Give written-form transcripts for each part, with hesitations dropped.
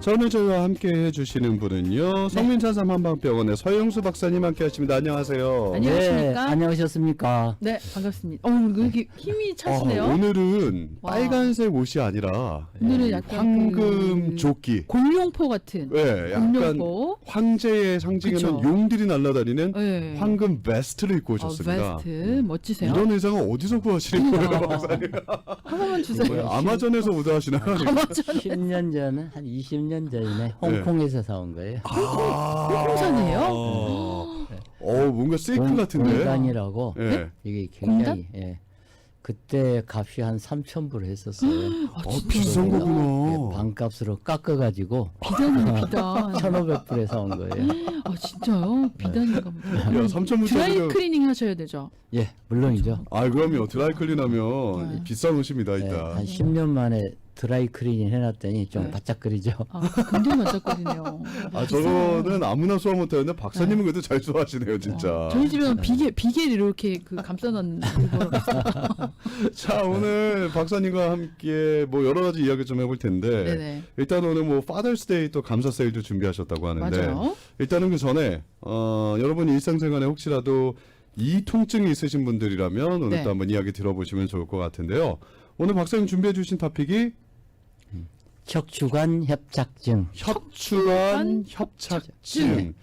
자, 오늘 저희와 함께 해주시는 분은요, 성민찬삼 한방병원의 서영수 박사님 함께 하십니다. 안녕하세요. 안녕하십니까? 네, 안녕하셨습니까? 네, 반갑습니다. 이렇게 힘이 차시네요. 오늘은 와. 빨간색 옷이 아니라 오늘은 약간 황금 조끼. 공룡포 같은. 네, 약간 공룡포. 황제의 상징에는 그쵸. 용들이 날아다니는 네. 황금 베스트를 입고 오셨습니다. 베스트 멋지세요. 이런 의상은 어디서 구하시는 거예요, 박사님? 한 번만 주세요. 아마존에서 오더하시나요? 아마존 10년 전에 한 20년 전에 홍콩에서 사온 거예요. 홍콩산이에요? 뭔가 세이크 같은데. 공단이라고 네. 이게 굉장히 그때 값이 한 3,000불 했었어요. 비싼 거구나. 예, 반값으로 깎아가지고 비단이네, 비단. 1,500불에 사온 거예요. 아, 진짜요? 비단인가 보다. 야, 3,000불짜리. 드라이 클리닝 하셔야 되죠. 예, 물론이죠. 그럼요. 드라이클린하면 네. 비싼 옷입니다, 예, 일단. 한 10년 만에 드라이 클리닝 해놨더니 좀 네. 바짝거리죠. 굉장히 반짝거리네요. 저거는 아무나 소화 못하는데 박사님은 그래도 잘 소화하시네요, 진짜. 저희 집에는 비계를 이렇게 감싸놓은 거라고 있어요. 자, 오늘 박사님과 함께 뭐 여러 가지 이야기 좀 해볼 텐데, 네네. 일단 오늘 뭐 파더스데이 또 감사 세일도 준비하셨다고 하는데, 맞아요. 일단은 그 전에 여러분 일상생활에 혹시라도 이 통증이 있으신 분들이라면 오늘 네. 또 한번 이야기 들어보시면 좋을 것 같은데요. 오늘 박사님 준비해주신 토픽이 척추관 협착증. 협추관 협착증.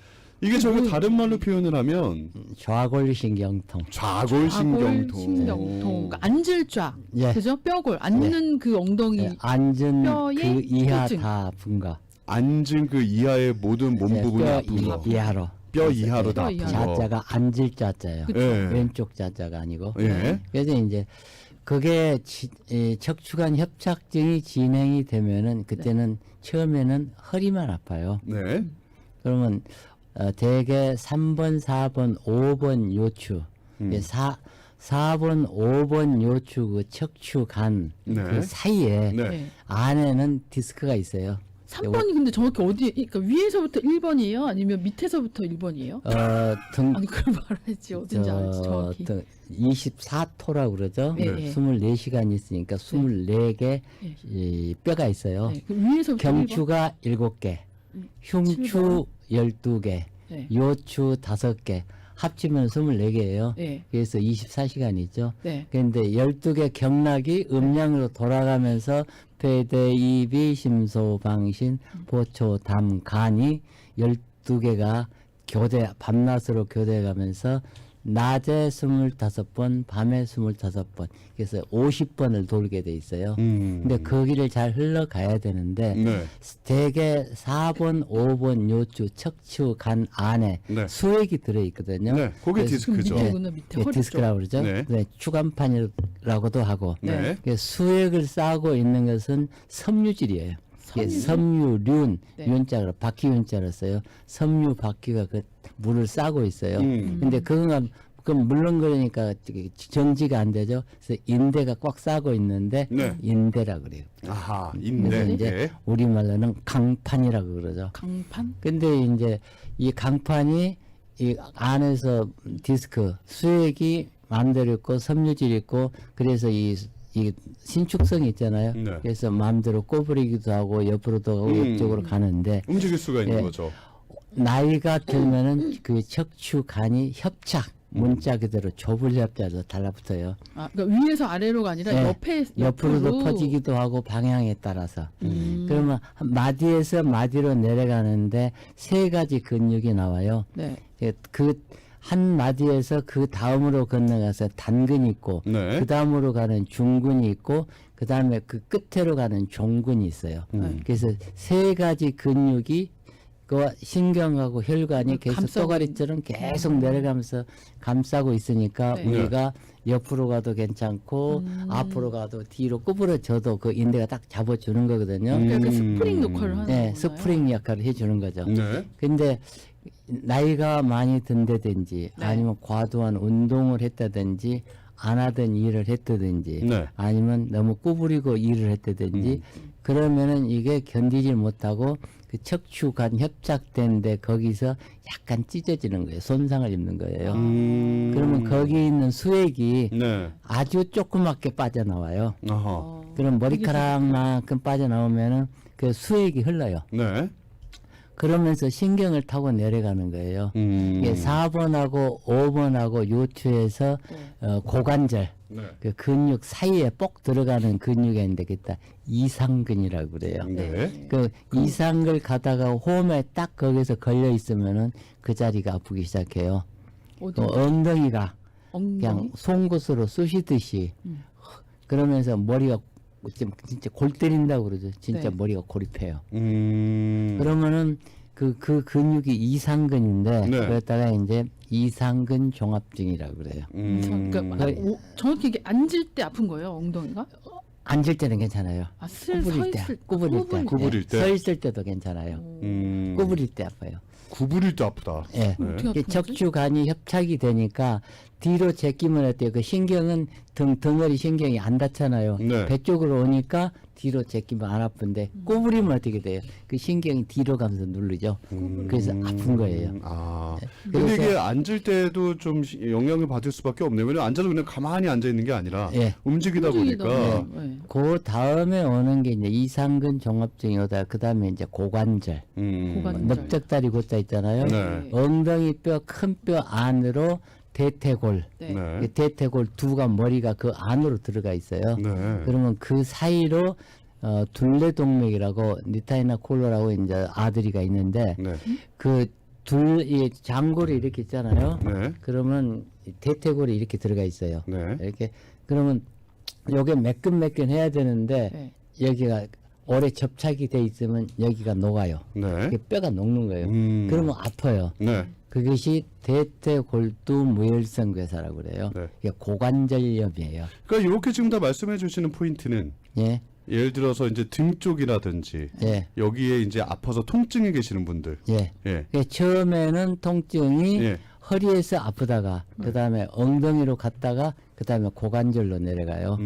이게 저희가 다른 말로 표현을 하면 좌골신경통. 좌골신경통. 신경통. 그러니까 앉을 좌. 예. 그죠? 뼈골. 앉는 그 엉덩이. 예, 앉은 뼈의 그 이하 통증. 다 분가. 앉은 그 이하의 모든 몸 예, 부분이 뼈 아픈 거. 이하로. 뼈 이하로 다 뼈 아픈 이하로. 거. 자자가 앉을 자자예요. 그쵸. 예. 왼쪽 자자가 아니고. 예. 그래서 이제 그게 척추관 협착증이 진행이 되면은 그때는 처음에는 허리만 아파요. 네. 그러면 대개 3번, 4번, 5번 요추. 음. 4번, 5번 요추 그 척추관 네. 그 사이에 네. 네. 안에는 디스크가 있어요. 3번이 근데 정확히 어디, 그러니까 위에서부터 1번이에요? 아니면 밑에서부터 1번이에요? 등 아니, 그걸 말해야지. 어딘지 알지, 정확히. 24토라고 그러죠. 네, 네. 24시간 있으니까 24개 네. 이 뼈가 있어요. 네. 그 위에서부터 1번? 경추가 7개, 흉추 12개, 네. 요추 5개, 합치면 24개예요. 네. 그래서 24시간이죠. 네. 그런데 12개 경락이 음량으로 돌아가면서 폐대, 입이, 심소, 방신, 보초, 담, 간이 12개가 밤낮으로 교대가면서 낮에 25번, 밤에 25번, 그래서 50번을 돌게 돼 있어요. 근데 거기를 잘 흘러가야 되는데 네. 대개 4번, 5번 요추, 척추, 간 안에 네. 수액이 들어있거든요. 네. 그게 그래서 디스크죠. 밑에 구나 밑에 허리 디스크라고 쪽. 그러죠. 네. 네, 추간판이라고도 하고. 네. 수액을 싸고 있는 것은 섬유질이에요. 섬유? 섬유륜, 네. 윤자로 바퀴윤자로 써요. 섬유 바퀴가 그 물을 싸고 있어요. 근데 그건 물렁거리니까 정지가 안 되죠. 그래서 인대가 꽉 싸고 있는데 네. 인대라 그래요. 아하, 그래서 인대. 이제 네. 우리말로는 강판이라고 그러죠. 강판? 근데 이제 이 강판이 이 안에서 디스크 수액이 마음대로 있고 섬유질 있고 그래서 이 신축성이 있잖아요. 네. 그래서 마음대로 꼬부리기도 하고 옆으로도 하고 옆쪽으로 가는데 움직일 수가 있는 예. 거죠. 나이가 들면은 그 척추간이 협착 문자 그대로 조불협자로 달라붙어요. 아, 그러니까 위에서 아래로가 아니라 네. 옆으로 옆으로도 퍼지기도 하고 방향에 따라서. 그러면 마디에서 마디로 내려가는데 3가지 근육이 나와요. 네. 그 한 마디에서 그 다음으로 건너가서 단근이 있고 네. 그 다음으로 가는 중근이 있고 그 다음에 그 끝으로 가는 종근이 있어요. 그래서 3가지 근육이 그 신경하고 혈관이 계속 감싸고 또가리처럼 계속 내려가면서 감싸고 있으니까 네. 우리가 옆으로 가도 괜찮고 앞으로 가도 뒤로 구부러져도 그 인대가 딱 잡아주는 거거든요. 그러니까 그 스프링 역할을 하는 네, 거나요? 스프링 역할을 해주는 거죠. 네. 근데 나이가 많이 든다든지 네. 아니면 과도한 운동을 했다든지 안 하던 일을 했다든지 네. 아니면 너무 구부리고 일을 했다든지 그러면은 이게 견디질 못하고 그 척추관 협착된데 거기서 약간 찢어지는 거예요. 손상을 입는 거예요. 그러면 거기 있는 수액이 네. 아주 조그맣게 빠져나와요. 아하. 그럼 머리카락만큼 빠져나오면은 그 수액이 흘러요. 네. 그러면서 신경을 타고 내려가는 거예요. 이게 4번하고 5번하고 요추에서 네. 고관절 네. 그 근육 사이에 뻑 들어가는 근육이 있는데 그다 이상근이라고 그래요. 네. 그 이상근 가다가 홈에 딱 거기서 걸려 있으면은 그 자리가 아프기 시작해요. 어디? 또 엉덩이가 엉덩이. 그냥 송곳으로 쑤시듯이 그러면서 머리가 지금 진짜 골 때린다고 그러죠. 진짜 네. 머리가 고립해요. 음. 그러면은 그 근육이 이상근인데 네. 그랬다가 이제 이상근 종합증이라고 그래요. 그러니까 정확히 이게 앉을 때 아픈 거예요, 엉덩이가? 앉을 때는 괜찮아요. 아, 서 구부릴 때, 있을 구부릴 때, 구부릴 때? 서 있을 때도 괜찮아요. 구부릴 때 아파요. 구부릴 때 아프다. 예. 어떻게 이게 아픈 거지? 척추간이 협착이 되니까 뒤로 제끼면 어때요? 그 신경은 덩어리 신경이 안 닿잖아요. 네. 배 쪽으로 오니까 뒤로 제끼면 안 아픈데 구부리면 어떻게 돼요? 그 신경이 뒤로 가면서 누르죠. 그래서 아픈 거예요. 아. 네. 근데 그래서- 이게 앉을 때도 좀 영향을 받을 수밖에 없네요. 왜냐면 앉아도 그냥 가만히 앉아 있는 게 아니라 예. 움직이다 보니까. 네. 그 다음에 오는 게 이제 이상근 종합증이 오다 그 다음에 이제 고관절, 고관절. 넓적다리 곧자 있잖아요. 네. 엉덩이 뼈, 큰 뼈 안으로 대퇴골, 네. 네. 이 대퇴골 두가 머리가 그 안으로 들어가 있어요. 네. 그러면 그 사이로 둘레동맥이라고 니타이나 콜로라고 이제 아들이가 있는데 네. 이 장골이 이렇게 있잖아요. 네. 그러면 이 대퇴골이 이렇게 들어가 있어요. 네. 이렇게 그러면 요게 매끈매끈 해야 되는데 네. 여기가 오래 접착이 돼 있으면 여기가 녹아요. 네. 이게 뼈가 녹는 거예요. 그러면 아파요. 네. 그것이 대퇴골두무혈성 괴사라고 그래요. 네. 이게 고관절염이에요. 그러니까 이렇게 지금 다 말씀해 주시는 포인트는 예, 예를 들어서 이제 등 쪽이라든지 예, 여기에 이제 아파서 통증이 계시는 분들. 예. 예. 그게 처음에는 통증이 예. 허리에서 아프다가 그 다음에 엉덩이로 갔다가 그 다음에 고관절로 내려가요.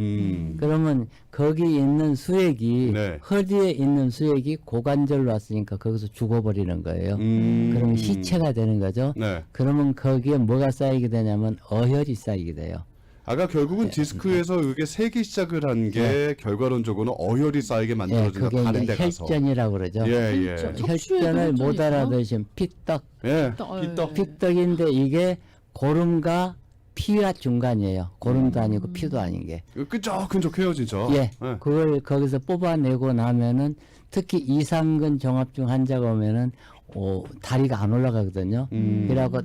그러면 거기 있는 수액이 네. 허리에 있는 수액이 고관절로 왔으니까 거기서 죽어버리는 거예요. 그러면 시체가 되는 거죠. 네. 그러면 거기에 뭐가 쌓이게 되냐면 어혈이 쌓이게 돼요. 아까 결국은 디스크에서 이게 세기 시작을 한 게 결과론적으로는 어혈이 쌓이게 예, 만들어진다. 그게 다른 이제 데 가서. 혈전이라고 그러죠. 예, 예. 척추에도 혈전을 못 혈전이 알아들으신 피떡. 예. 피떡, 피떡. 피떡인데 이게 고름과 피와 중간이에요. 고름도 아니고 피도 아닌 게. 끈적끈적해요, 진짜. 예, 그걸 거기서 뽑아내고 나면은 특히 이상근 종합증 환자가 오면은 다리가 안 올라가거든요. 그래갖고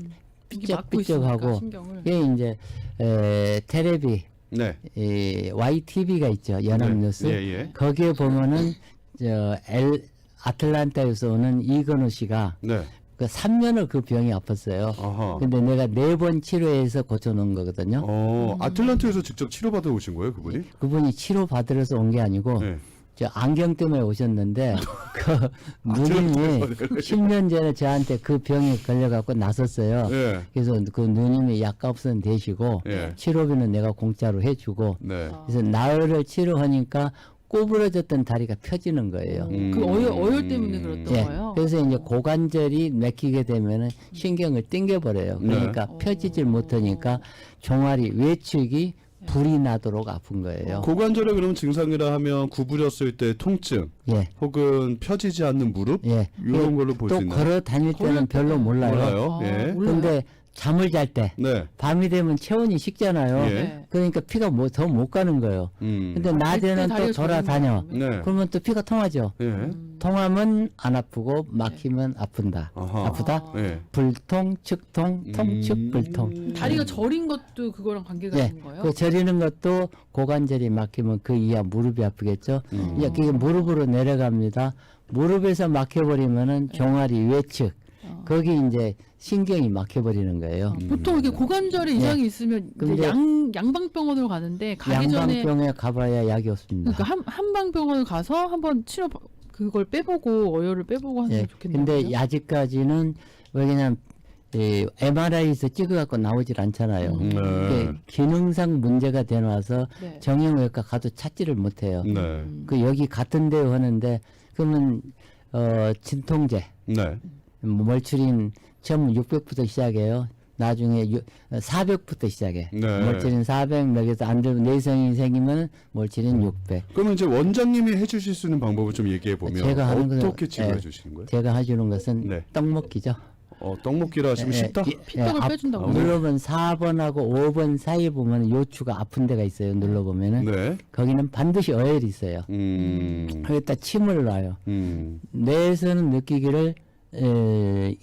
이게 막고 있으니까 삐쩍삐쩍하고 신경을. 이게 이제 테레비 네. 이 YTV가 있죠. 연합뉴스. 예, 예. 거기에 보면은 아틀란타에서 오는 이건우 씨가 네. 그 3년을 그 병이 아팠어요. 아하. 근데 내가 4번 치료해서 고쳐놓은 거거든요. 아틀란트에서 직접 치료받아 오신 거예요, 그분이? 그분이 치료 받으러서 온 게 아니고 네. 저 안경 때문에 오셨는데 그 누님이 아틀란타에서 10년 전에 저한테 그 병에 걸려갖고 나섰어요. 예. 그래서 그 누님이 약값은 대시고 예. 치료비는 내가 공짜로 해주고 네. 그래서 나흘을 치료하니까 구부러졌던 다리가 펴지는 거예요. 그 어혈 때문에 그랬던 예. 거예요. 그래서 이제 고관절이 막히게 되면은 신경을 땡겨버려요. 그러니까 펴지질 못하니까 종아리 외측이 불이 나도록 아픈 거예요. 고관절에 그럼 증상이라 하면 구부렸을 때 통증, 예. 혹은 펴지지 않는 무릎, 예. 이런 걸로 볼 수 또 있나요? 걸어 다닐 때는 걸을 별로 때는 몰라요. 몰라요. 예. 몰라요. 근데 잠을 잘 때 네. 밤이 되면 체온이 식잖아요. 예. 네. 그러니까 피가 더 못 가는 거예요. 근데 낮에는 또 다리가 돌아다녀. 저리는 거예요. 네. 그러면 또 피가 통하죠. 예. 통하면 안 아프고 막히면 아픈다. 아하. 아프다? 예. 불통, 측통, 통측, 불통. 다리가 저린 것도 그거랑 관계가 예, 있는 거예요? 그 저리는 것도 고관절이 막히면 그 이하 무릎이 아프겠죠. 이제 그게 무릎으로 내려갑니다. 무릎에서 막혀버리면은 종아리 외측, 거기 이제 신경이 막혀버리는 거예요. 보통 이게 고관절에 이상이 있으면 이제 근데 양방병원으로 가는데 가기 전에 양방병에 가봐야 약이 없습니다. 그러니까 한방병원을 가서 한번 치료 그걸 빼보고 어혈을 빼보고 하는 게 예, 좋겠네요. 근데 아직까지는 왜냐면 MRI에서 찍어갖고 나오질 않잖아요. 이게 기능상 문제가 되어와서 네. 정형외과 가도 찾지를 못해요. 네. 그 여기 같은 데 하는데 그러면 진통제, 네. 멀추린 처음 600부터 시작해요. 나중에 400부터 시작해. 네. 몰치린 400, 여기서 안 되면 내성이 생기면 몰치린 600. 그러면 이제 원장님이 해주실 수 있는 방법을 좀 얘기해 보면 제가 하는 것은, 어떻게 치료해 예, 주시는 거예요? 제가 해주는 것은 네. 떡 먹기죠. 떡먹기라 하시면 쉽다? 피떡을 빼준다고. 눌러보면 4번하고 5번 사이에 보면 요추가 아픈 데가 있어요. 눌러보면은 네. 거기는 반드시 어혈이 있어요. 거기다 침을 놔요. 뇌에서는 느끼기를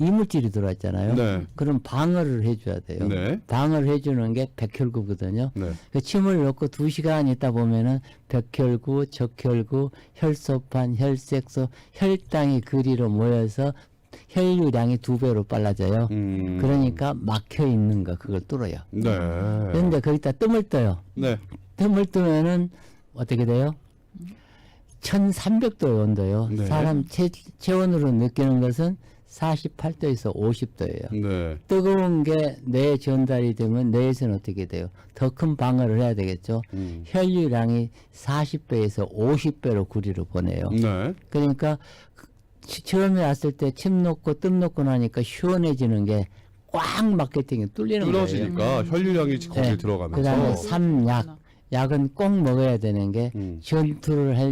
이물질이 들어왔잖아요. 네. 그럼 방어를 해줘야 돼요. 네. 방어를 해주는 게 백혈구거든요. 네. 그 침을 넣고 2시간 있다 보면은 백혈구, 적혈구, 혈소판, 혈색소, 혈당이 그리로 모여서 혈류량이 2배로 빨라져요. 그러니까 막혀 있는 거 그걸 뚫어요. 네. 그런데 거기다 뜸을 떠요. 네. 뜸을 뜨면은 어떻게 돼요? 1300도 온도요. 네. 사람 체온으로 느끼는 것은 48도에서 50도예요. 네. 뜨거운 게 뇌에 전달이 되면 뇌에서는 어떻게 돼요? 더 큰 방어를 해야 되겠죠. 혈류량이 40배에서 50배로 구리로 보내요. 네. 그러니까 처음에 왔을 때 침 놓고 뜸 놓고 나니까 시원해지는 게 꽉 막혔더니 뚫리는 거예요. 뚫어지니까 혈류량이 거기에 네. 들어가면서 그다음에 삼약 약은 꼭 먹어야 되는 게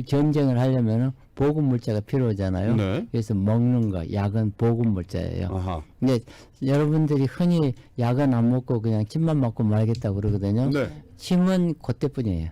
전쟁을 하려면은 보급 물자가 필요하잖아요. 네. 그래서 먹는 거 약은 보급 물자예요. 아하. 근데 여러분들이 흔히 약은 안 먹고 그냥 침만 맞고 말겠다고 그러거든요. 네. 침은 그때뿐이에요.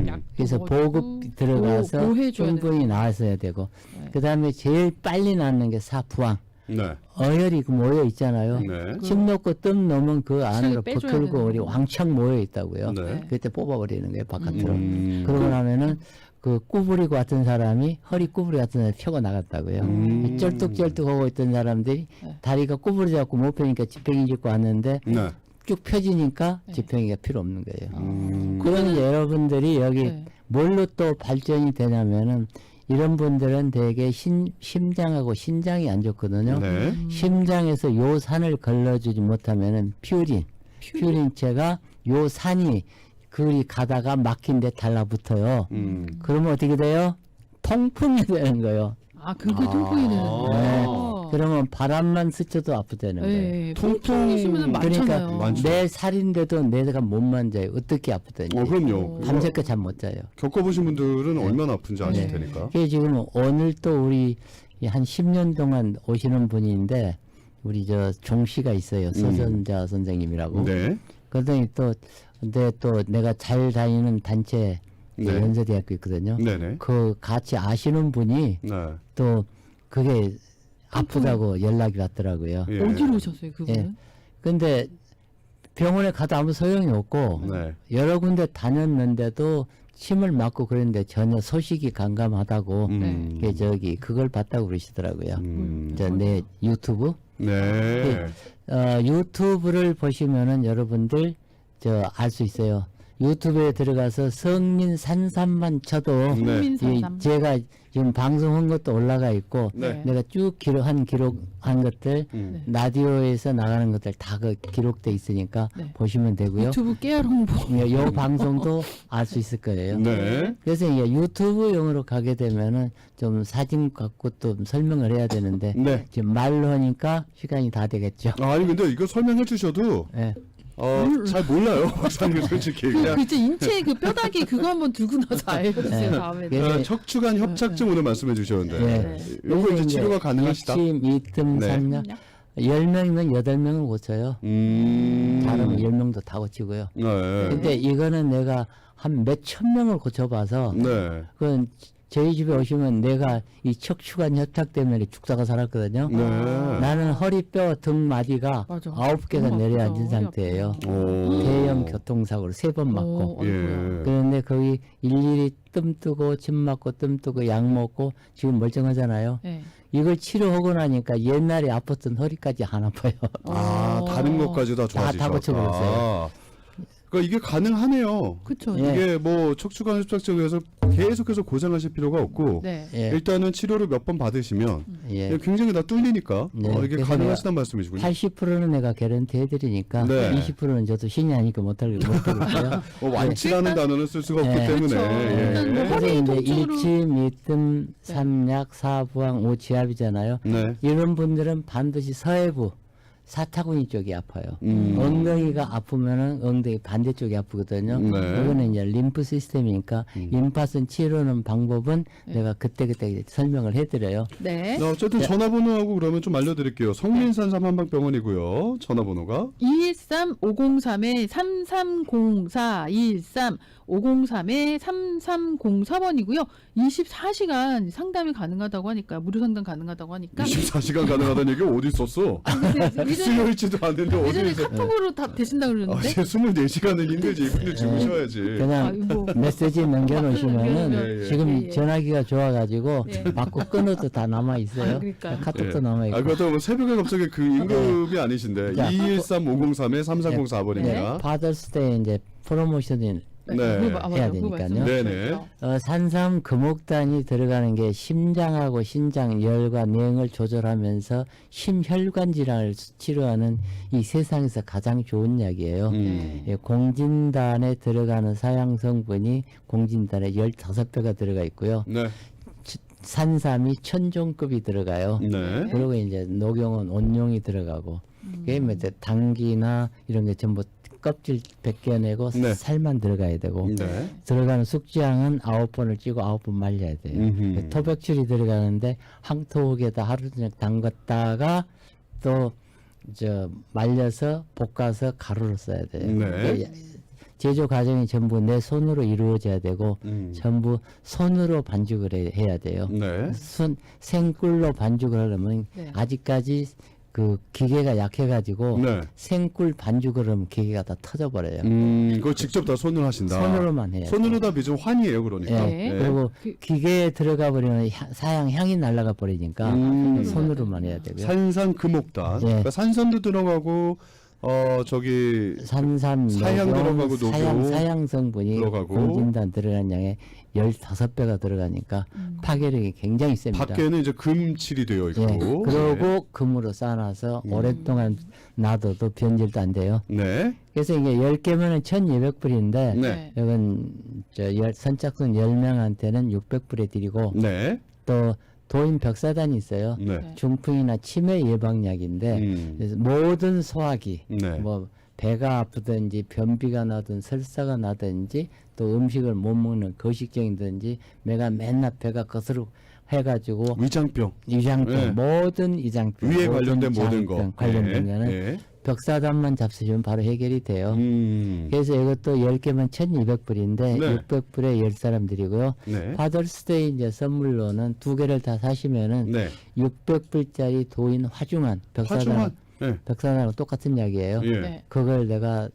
약 그래서 먹어주고 보급 들어가서 보호해줘야 충분히 나왔어야 되고 네. 그다음에 제일 빨리 낫는 게 사부항. 네. 어혈이 그 모여 있잖아요. 네. 침 넣고 뜸 넣으면 그 안으로 빼줘야 버클고 되는 왕창 모여 있다고요. 네. 그때 뽑아버리는 거예요 바깥으로. 음. 그러고 나면은 그 꾸부리고 같은 사람이 허리 꾸부리 같은 사람이 펴고 나갔다고요. 이 쩔뚝쩔뚝하고 있던 사람들이 네. 다리가 꾸부리 잡고 못 펴니까 지팽이 짚고 왔는데 네. 쭉 펴지니까 네. 지팽이가 필요 없는 거예요. 음. 그러면 이제 여러분들이 여기 네. 뭘로 또 발전이 되냐면은 이런 분들은 대개 심장하고 신장이 안 좋거든요. 네. 심장에서 요 산을 걸러주지 못하면은 퓨린체가 요 산이 그리 가다가 막힌 데 달라붙어요. 그러면 어떻게 돼요? 통풍이 되는 거예요. 아, 그게 통풍이 되는 거예요. 네. 아. 그러면 바람만 스쳐도 아프다는 거예요. 네. 통풍- 통풍이시면 그러니까 많잖아요. 많죠. 내 살인데도 내가 못 만져요. 어떻게 아프든지. 그럼요. 밤새껏 잠 못 자요. 겪어보신 분들은 얼마나 아픈지 아실 네. 테니까. 그게 지금 오늘 또 우리 한 10년 동안 오시는 분인데 우리 저 종씨가 있어요. 서전자 선생님이라고. 네. 그러더니 또 근데 또 내가 잘 다니는 단체 네. 연세대학교 있거든요. 네네. 그 같이 아시는 분이 네. 또 그게 아프다고 연락이 왔더라고요. 예. 어디로 오셨어요, 그분은? 예. 근데 병원에 가도 아무 소용이 없고 네. 여러 군데 다녔는데도 침을 맞고 그랬는데 전혀 소식이 간감하다고 음. 그게 저기 그걸 봤다고 그러시더라고요. 저 내 유튜브 네. 유튜브를 보시면은 여러분들 저 알 수 있어요. 유튜브에 들어가서 성민 산삼만 쳐도 네. 국민산삼. 제가 지금 방송한 것도 올라가 있고 네. 내가 쭉 기록한 것들 라디오에서 나가는 것들 다 그 기록돼 있으니까 네. 보시면 되고요. 유튜브 깨알 홍보. 요 방송도 알 수 있을 거예요. 네. 그래서 이제 유튜브용으로 가게 되면은 좀 사진 갖고 또 설명을 해야 되는데 네. 지금 말로 하니까 시간이 다 되겠죠. 아니 근데 이거 설명해 주셔도 예. 잘 몰라요. 박사님 솔직히 그 그냥 이제 인체 그 뼈다귀 그거 한번 들고 나서 알려주세요, 다음에. 네. 척추관 협착증 오늘 말씀해 주셨는데 네. 요거 이제 치료가 가능하시다. 침, 이뜸, 네. 삼약 10명이면 8명은 고쳐요. 잘하면 10명도 다 고치고요. 네. 근데 이거는 내가 한 몇천 명을 고쳐봐서 네. 그건 저희 집에 오시면 내가 이 척추관 협착 때문에 죽다가 살았거든요. 네. 나는 허리뼈 등 마디가 맞아. 9개가 너무 내려앉은 아프죠. 상태예요. 오. 대형 교통사고를 3번 맞고. 예. 그런데 거기 일일이 뜸 뜨고 침 맞고 뜸 뜨고 약 먹고 지금 멀쩡하잖아요. 네. 이걸 치료하고 나니까 옛날에 아팠던 허리까지 안 아파요. 다른 것까지 다 좋아지셨다. 다 고쳐버렸어요. 그러니까 이게 가능하네요. 그쵸. 예. 이게 뭐 척추관 협착증에서 계속해서 고생하실 필요가 없고 네. 예. 일단은 치료를 몇 번 받으시면 예. 굉장히 다 뚫리니까 네. 이게 그래서 가능하시다는 말씀이시군요. 80%는 내가 개런티 해드리니까 네. 20%는 저도 신이 아니니까 못하겠고요. 완치라는 단어는 쓸 수가 없기 네. 때문에 그렇죠. 일단 뭐 예. 그래서 허리 이제 통증으로- 일침, 이뜸, 삼약, 사부항, 오지압이잖아요. 네. 이런 분들은 반드시 서해부 사타구니 쪽이 아파요. 엉덩이가 아프면은 엉덩이 반대쪽이 아프거든요. 네. 이거는 이제 림프 시스템이니까 림파선 치료하는 방법은 내가 그때그때 이제 설명을 해드려요. 네. 어쨌든 전화번호하고 그러면 좀 알려드릴게요. 성민산삼 한방병원이고요. 전화번호가 213-503-3304 213-503-3304번이고요. 24시간 상담이 가능하다고 하니까 무료 상담 가능하다고 하니까 24시간 가능하다는 얘기 어디 있었어? 쓰여있지도 않는데 예전에 어디 있어? 카톡으로 다 되신다고 그러는데 24시간은 힘들지. 근데 주무셔야지. 그냥 뭐. 메시지 남겨놓으시면은 예, 예. 지금 예, 예. 전화기가 좋아가지고 예. 받고 끊어도 다 남아 있어요. 그러니까. 카톡도 예. 남아 있고. 그것도 뭐 새벽에 갑자기 그 임금이 아니신데 자. 213-503-3304번입니다. 네. 파더스데이 이제 프로모션이 네. 그거 맞아요. 해야 그거 되니까요. 네네. 산삼 금옥단이 들어가는 게 심장하고 신장 열과 뇌를 조절하면서 심혈관 질환을 치료하는 이 세상에서 가장 좋은 약이에요. 예, 공진단에 들어가는 사양 성분이 공진단에 15배가 들어가 있고요. 네. 산삼이 천종급이 들어가요. 네. 그리고 이제 녹용은 온용이 들어가고 그게 뭐 이제 당기나 이런 게 전부 껍질 벗겨내고 네. 살만 들어가야 되고 네. 들어가는 숙지향은 9번을 찌고 9번 말려야 돼요. 음흠. 토백질이 들어가는데 황토옥에다 하루 종일 담갔다가 또 저 말려서 볶아서 가루로 써야 돼요. 네. 그러니까 제조 과정이 전부 내 손으로 이루어져야 되고 전부 손으로 반죽을 해야 돼요. 네. 생꿀로 반죽을 하려면 네. 아직까지 그 기계가 약해가지고 네. 생꿀 반죽을 하면 기계가 다 터져버려요. 그거 직접 다 손으로 하신다. 손으로만 해요. 손으로 다 빚은 환이에요, 그러니까. 예. 네. 그리고 기계에 들어가 버리면 사양 향이 날아가 버리니까 손으로만 해야 되고요. 산삼 금옥단. 예. 그러니까 산삼도 들어가고 저기 산삼, 사양 녹용, 들어가고 녹용 사양 성분이 들어가고. 공진단 들어간 양에 15배가 들어가니까 파괴력이 굉장히 셉니다. 밖에는 이제 금칠이 되어 있고. 예. 그러고 금으로 쌓아놔서 오랫동안 놔둬도 변질도 안 돼요. 네. 그래서 이게 10개면은 1,200불인데 네. 이건 선착순 10명한테는 600불에 드리고 네. 또 도인 벽사단이 있어요. 네. 중풍이나 치매 예방약인데 그래서 모든 소화기 네. 뭐 배가 아프든지 변비가 나든 설사가 나든지 또 음식을 못 먹는 거식증이든지 내가 맨날 배가 거스르 해가지고 위장병. 위장병 네. 모든 위장병 위에 관련된 모든 장병 거. 관련된 네. 거는 네. 벽사단만 잡수시면 바로 해결이 돼요. 네. 그래서 이것도 10개면 1,200불인데 네. 600불에 10사람 드리고요. 네. 파더스데이 이제 선물로는 2개를 다 사시면은 네. 600불짜리 도인 화중한 화중한. 네. 벽사단하고 똑같은 약이에요. 예. 네. 그걸 내가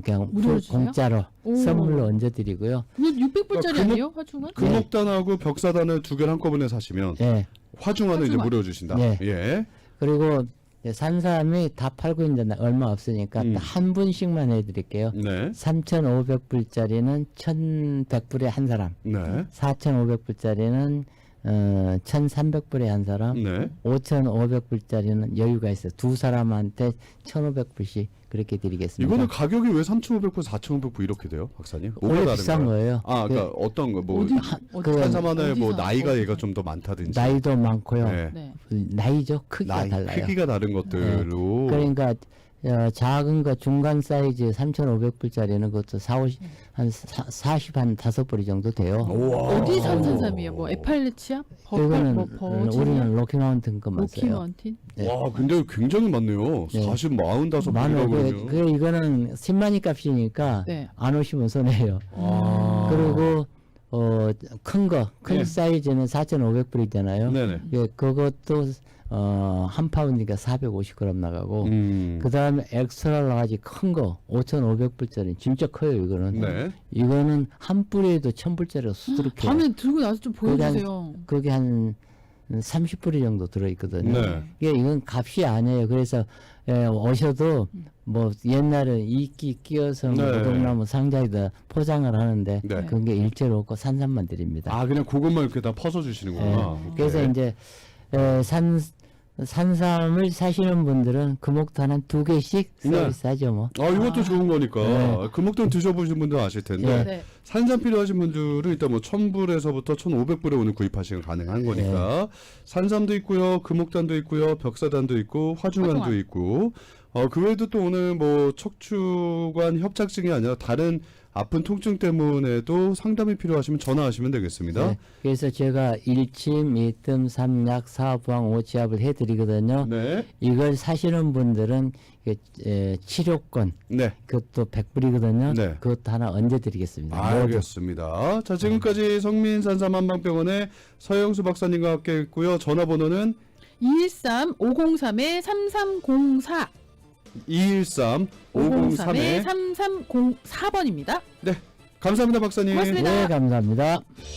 그냥 무료로 주세요? 공짜로 오. 선물로 얹어드리고요. 이거 600불짜리 금옥- 아니에요? 화중은? 금옥단하고 벽사단을 2개를 한꺼번에 사시면 예. 화중환을 이제 화중환. 무료 주신다. 네. 예. 그리고 이제 산삼이 다 팔고 있는데 얼마 없으니까 한 분씩만 해드릴게요. 네. 3,500불짜리는 1,100불에 한 사람, 네. 4,500불짜리는 1,300불에 한 사람, 네. 5,500불짜리는 여유가 있어요. 두 사람한테 1,500불씩 그렇게 드리겠습니다. 이거는 가격이 왜 3,500불, 4,500불 이렇게 돼요, 박사님? 뭐가 원래 다른 비싼 거예요. 아, 그러니까 어떤 거 뭐 어디 그 산삼 하나에 뭐 어디서? 나이가 어디서? 얘가 좀 더 많다든지. 나이도 많고요. 네. 네. 나이죠. 크기가 나이 달라요. 크기가 다른 것들로. 그러니까 작은 거 중간 사이즈 3,500불짜리는 그것도 40, 한 5불이 정도 돼요. 우와. 어디 산삼이에요? 뭐 에팔레치아? 이거는 뭐 버지니아? 우리는 로키마운틴 것만 써요. 로키마운틴? 네. 와, 근데 굉장히 많네요. 네. 45불이라고 많아요. 그러면. 그 이거는 10만이 값이니까 네. 안 오시면 손해요. 아. 그리고 큰 거, 큰 네. 사이즈는 4,500불이잖아요. 네네. 예, 그것도 한 파운드니까 450g 나가고 그 다음에 엑스트라 라지 큰 거 5,500불짜리 진짜 커요. 이거는 네. 이거는 한 뿌리에도 1,000불짜리가 수두룩해요. 다음에 들고 나서 좀 보여주세요. 그게 한 30불이 정도 들어있거든요. 네. 이건 값이 아니에요. 그래서 오셔도 뭐 옛날에 이끼 끼어서 뭐 네. 노동나무 상자에다 포장을 하는데 네. 그런 게 일제로 없고 산삼만 드립니다. 아, 그냥 그것만 이렇게 다 퍼서 주시는구나. 그래서 네. 이제 산삼을 사시는 분들은 금옥탄 한 2개씩 서비스하죠 뭐. 이것도 좋은 거니까. 네. 금옥동 드셔보신 분들 아실 텐데. 네. 네. 산삼 필요하신 분들은 일단 뭐 1,000불에서부터 1,500불에 오늘 구입하시면 가능한 거니까. 산삼도 있고요. 금옥단도 있고요. 벽사단도 있고 화중안도 화중안. 있고. 그 외에도 또 오늘 뭐 척추관 협착증이 아니라 다른 아픈 통증 때문에도 상담이 필요하시면 전화하시면 되겠습니다. 네. 그래서 제가 일침, 이뜸, 삼약, 사부항, 오치압을 해드리거든요. 네. 이걸 사시는 분들은 치료권 네. 그것도 100불이거든요. 네. 그것도 하나 얹어드리겠습니다. 알겠습니다. 자, 지금까지 성민산삼 한방병원의 서영수 박사님과 함께 했고요. 전화번호는 213-503-3304 213-503에 503-3304번입니다. 네. 감사합니다, 박사님. 고맙습니다. 네, 감사합니다.